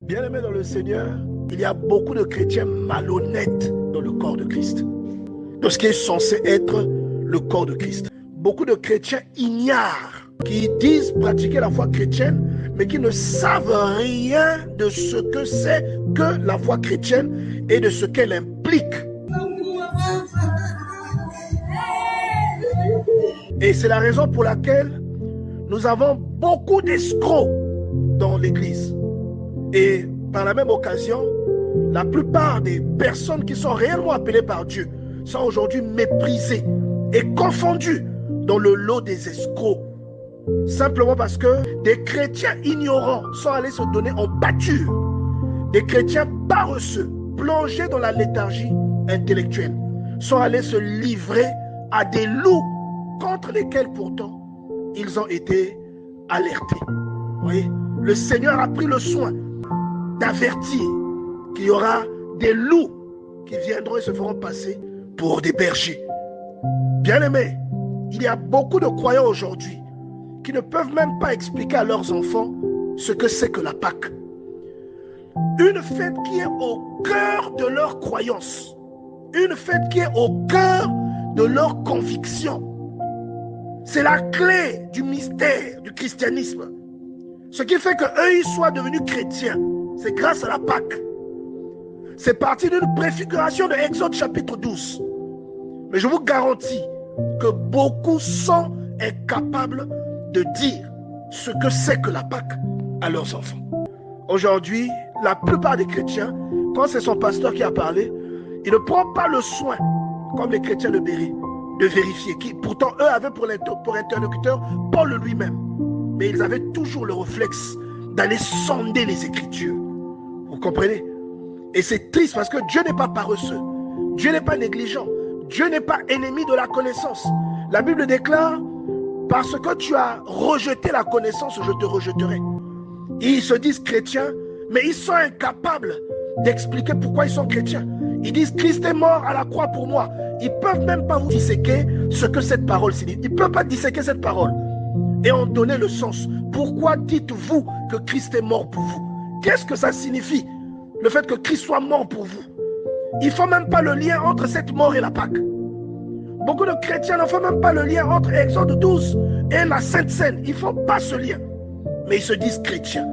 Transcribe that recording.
Bien-aimés dans le Seigneur, il y a beaucoup de chrétiens malhonnêtes dans le corps de Christ, de ce qui est censé être le corps de Christ. Beaucoup de chrétiens ignorent, qui disent pratiquer la foi chrétienne, mais qui ne savent rien de ce que c'est que la foi chrétienne et de ce qu'elle implique. Et c'est la raison pour laquelle nous avons beaucoup d'escrocs dans l'Église. Et par la même occasion, la plupart des personnes qui sont réellement appelées par Dieu sont aujourd'hui méprisées et confondues dans le lot des escrocs. Simplement parce que des chrétiens ignorants sont allés se donner en pâture. Des chrétiens paresseux, plongés dans la léthargie intellectuelle, sont allés se livrer à des loups contre lesquels pourtant ils ont été alertés. Vous voyez, le Seigneur a pris le soin d'avertir qu'il y aura des loups qui viendront et se feront passer pour des bergers. Bien-aimés, il y a beaucoup de croyants aujourd'hui qui ne peuvent même pas expliquer à leurs enfants ce que c'est que la Pâque. Une fête qui est au cœur de leur croyance, une fête qui est au cœur de leur conviction. C'est la clé du mystère du christianisme. Ce qui fait qu'eux, ils soient devenus chrétiens, c'est grâce à la Pâque. C'est parti d'une préfiguration de Exode chapitre 12. Mais je vous garantis que beaucoup sont incapables de dire ce que c'est que la Pâque à leurs enfants. Aujourd'hui, la plupart des chrétiens, quand c'est son pasteur qui a parlé, il ne prend pas le soin, comme les chrétiens de Béry, de vérifier. Qui, pourtant, eux avaient pour interlocuteur Paul lui-même. Mais ils avaient toujours le réflexe d'aller sonder les Écritures. Vous comprenez? Et c'est triste parce que Dieu n'est pas paresseux. Dieu n'est pas négligent. Dieu n'est pas ennemi de la connaissance. La Bible déclare, parce que tu as rejeté la connaissance, je te rejetterai. Ils se disent chrétiens, mais ils sont incapables d'expliquer pourquoi ils sont chrétiens. Ils disent Christ est mort à la croix pour moi. Ils ne peuvent même pas vous disséquer ce que cette parole signifie. Ils ne peuvent pas disséquer cette parole et en donner le sens. Pourquoi dites-vous que Christ est mort pour vous? Qu'est-ce que ça signifie, le fait que Christ soit mort pour vous? Il ne faut même pas le lien entre cette mort et la Pâque. Beaucoup de chrétiens ne font même pas le lien entre Exode 12 et la Sainte Seine. Ils ne font pas ce lien. Mais ils se disent chrétiens.